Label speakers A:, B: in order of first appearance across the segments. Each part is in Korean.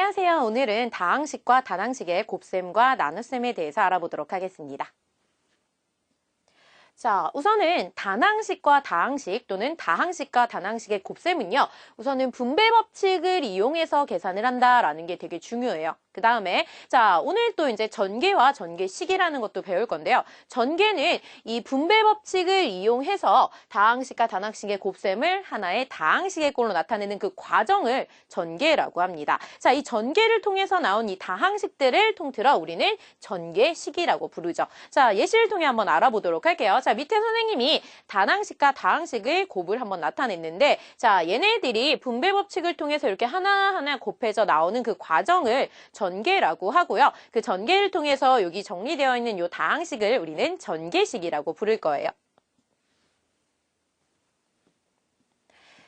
A: 안녕하세요. 오늘은 다항식과 단항식의 곱셈과 나눗셈에 대해서 알아보도록 하겠습니다. 자, 우선은 단항식과 다항식 또는 다항식과 단항식의 곱셈은요. 우선은 분배 법칙을 이용해서 계산을 한다라는 게 되게 중요해요. 그 다음에 자, 오늘 또 이제 전개와 전개식이라는 것도 배울 건데요. 전개는 이 분배 법칙을 이용해서 다항식과 단항식의 곱셈을 하나의 다항식의 꼴로 나타내는 그 과정을 전개라고 합니다. 자, 이 전개를 통해서 나온 이 다항식들을 통틀어 우리는 전개식이라고 부르죠. 자, 예시를 통해 한번 알아보도록 할게요. 자, 밑에 선생님이 단항식과 다항식의 곱을 한번 나타냈는데 자, 얘네들이 분배 법칙을 통해서 이렇게 하나하나 곱해져 나오는 그 과정을 전개라고 하고요. 그 전개를 통해서 여기 정리되어 있는 이 다항식을 우리는 전개식이라고 부를 거예요.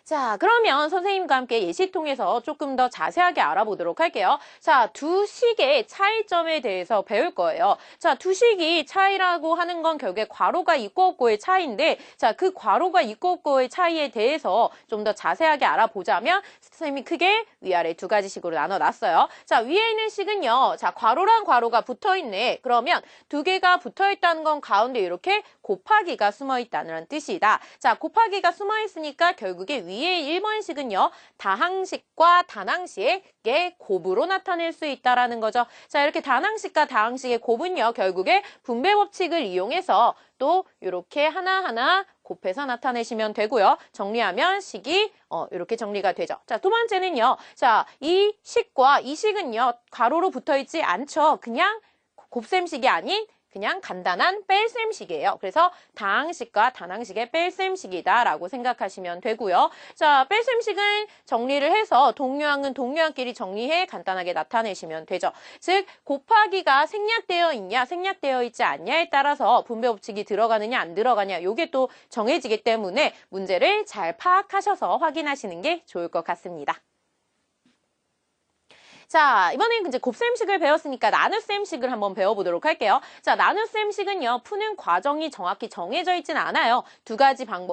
A: 자, 그러면 선생님과 함께 예시 통해서 조금 더 자세하게 알아보도록 할게요. 자, 두 식의 차이점에 대해서 배울 거예요. 자, 두 식이 차이라고 하는 건 결국에 괄호가 있고 없고의 차이인데 자, 그 괄호가 있고 없고의 차이에 대해서 좀 더 자세하게 알아보자면 선생님이 크게 위아래 두 가지 식으로 나눠놨어요. 자, 위에 있는 식은요. 자, 괄호랑 괄호가 붙어있네. 그러면 두 개가 붙어있다는 건 가운데 이렇게 곱하기가 숨어있다는 뜻이다. 자, 곱하기가 숨어있으니까 결국에 위에 1번식은요. 다항식과 단항식의 곱으로 나타낼 수 있다라는 거죠. 자, 이렇게 단항식과 다항식의 곱은요. 결국에 분배 법칙을 이용해서 또 이렇게 하나하나 곱해서 나타내시면 되고요. 정리하면 식이 이렇게 정리가 되죠. 자, 두 번째는요. 자, 이 식과 이 식은요. 괄호로 붙어있지 않죠. 그냥 곱셈식이 아닌 그냥 간단한 뺄셈식이에요. 그래서 다항식과 단항식의 뺄셈식이다라고 생각하시면 되고요. 자, 뺄셈식은 정리를 해서 동류항은 동류항끼리 정리해 간단하게 나타내시면 되죠. 즉, 곱하기가 생략되어 있냐, 생략되어 있지 않냐에 따라서 분배 법칙이 들어가느냐, 안 들어가냐, 요게 또 정해지기 때문에 문제를 잘 파악하셔서 확인하시는 게 좋을 것 같습니다. 자, 이번엔 이제 곱셈식을 배웠으니까 나눗셈식을 한번 배워보도록 할게요. 자, 나눗셈식은요, 푸는 과정이 정확히 정해져 있진 않아요.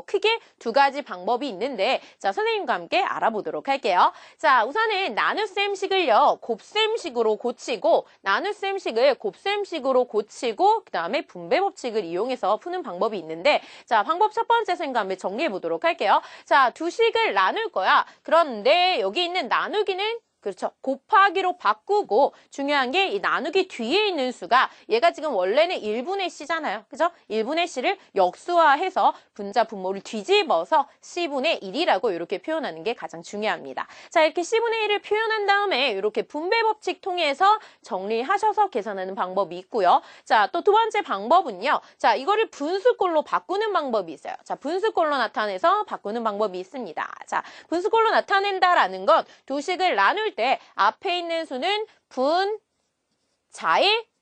A: 크게 두 가지 방법이 있는데, 자, 선생님과 함께 알아보도록 할게요. 자, 우선은 나눗셈식을요, 곱셈식으로 고치고, 나눗셈식을 곱셈식으로 고치고, 그 다음에 분배 법칙을 이용해서 푸는 방법이 있는데, 자, 방법 첫 번째 선생님과 함께 정리해보도록 할게요. 자, 두 식을 나눌 거야. 그런데 여기 있는 나누기는 그렇죠. 곱하기로 바꾸고 중요한 게 이 나누기 뒤에 있는 수가 얘가 지금 원래는 1분의 C잖아요. 그죠? 1분의 C를 역수화해서 분자 분모를 뒤집어서 C분의 1이라고 이렇게 표현하는 게 가장 중요합니다. 자, 이렇게 C분의 1을 표현한 다음에 이렇게 분배 법칙 통해서 정리하셔서 계산하는 방법이 있고요. 자, 또 두 번째 방법은요. 자, 이거를 분수꼴로 바꾸는 방법이 있어요. 자, 분수꼴로 나타내서 바꾸는 방법이 있습니다. 자, 분수꼴로 나타낸다라는 건 두 식을 나눌 때 앞에 있는 수는 분자에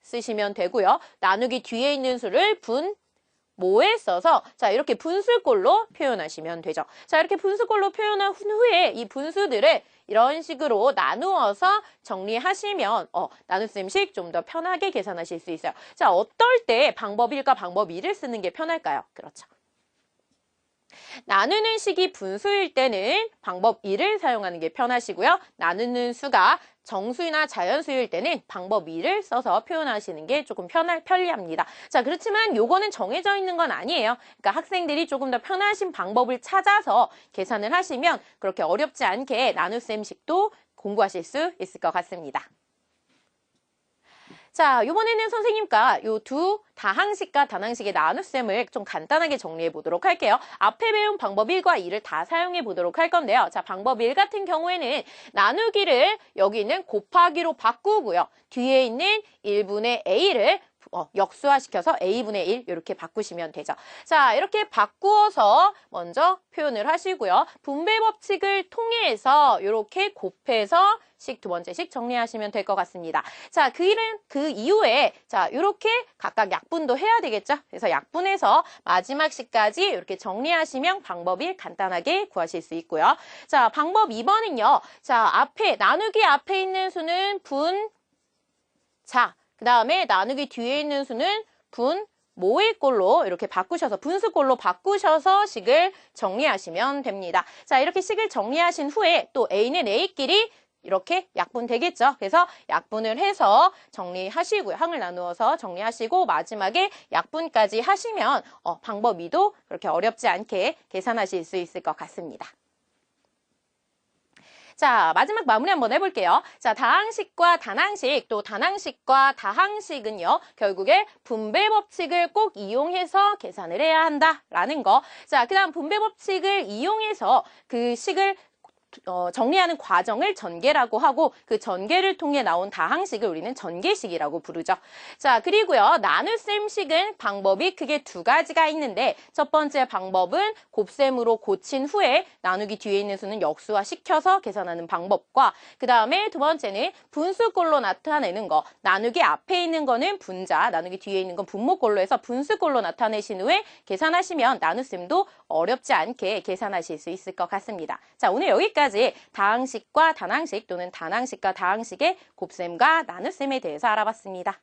A: 쓰시면 되고요. 나누기 뒤에 있는 수를 분모에 써서 자, 이렇게 분수꼴로 표현하시면 되죠. 자, 이렇게 분수꼴로 표현한 후에 이 분수들을 이런 식으로 나누어서 정리하시면 나눗셈식 좀 더 편하게 계산하실 수 있어요. 자, 어떨 때 방법 1과 방법 2를 쓰는 게 편할까요? 그렇죠. 나누는 식이 분수일 때는 방법 1을 사용하는 게 편하시고요. 나누는 수가 정수나 자연수일 때는 방법 2를 써서 표현하시는 게 조금 편리합니다. 자, 그렇지만 요거는 정해져 있는 건 아니에요. 그러니까 학생들이 조금 더 편하신 방법을 찾아서 계산을 하시면 그렇게 어렵지 않게 나눗셈식도 공부하실 수 있을 것 같습니다. 자, 이번에는 선생님과 요 두 다항식과 단항식의 나눗셈을 좀 간단하게 정리해 보도록 할게요. 앞에 배운 방법 1과 2를 다 사용해 보도록 할 건데요. 자, 방법 1 같은 경우에는 나누기를 여기 있는 곱하기로 바꾸고요. 뒤에 있는 1분의 A를 역수화시켜서 A분의 1 이렇게 바꾸시면 되죠. 자, 이렇게 바꾸어서 먼저 표현을 하시고요. 분배 법칙을 통해서 이렇게 곱해서 식 두 번째 식 정리하시면 될 것 같습니다. 자, 그 이후에 자, 이렇게 각각 약분도 해야 되겠죠? 그래서 약분해서 마지막 식까지 이렇게 정리하시면 방법 1 간단하게 구하실 수 있고요. 자, 방법 2번은요. 자, 나누기 앞에 있는 수는 분자, 그 다음에 나누기 뒤에 있는 수는 분모의 꼴로 이렇게 바꾸셔서 분수꼴로 바꾸셔서 식을 정리하시면 됩니다. 자, 이렇게 식을 정리하신 후에 또 A는 A끼리 이렇게 약분 되겠죠. 그래서 약분을 해서 정리하시고요. 항을 나누어서 정리하시고 마지막에 약분까지 하시면 방법 2도 그렇게 어렵지 않게 계산하실 수 있을 것 같습니다. 자, 마지막 마무리 한번 해볼게요. 자, 다항식과 단항식, 또 단항식과 다항식은요, 결국에 분배 법칙을 꼭 이용해서 계산을 해야 한다라는 거. 자, 그 다음 분배 법칙을 이용해서 그 식을 정리하는 과정을 전개라고 하고 그 전개를 통해 나온 다항식을 우리는 전개식이라고 부르죠. 자, 그리고요. 나눗셈식은 방법이 크게 2가지가 있는데 첫 번째 방법은 곱셈으로 고친 후에 나누기 뒤에 있는 수는 역수화 시켜서 계산하는 방법과 그 다음에 두 번째는 분수꼴로 나타내는 거. 나누기 앞에 있는 거는 분자, 나누기 뒤에 있는 건 분모꼴로 해서 분수꼴로 나타내신 후에 계산하시면 나눗셈도 어렵지 않게 계산하실 수 있을 것 같습니다. 자, 오늘 여기까지 다항식과 단항식 또는 단항식과 다항식의 곱셈과 나눗셈에 대해서 알아봤습니다.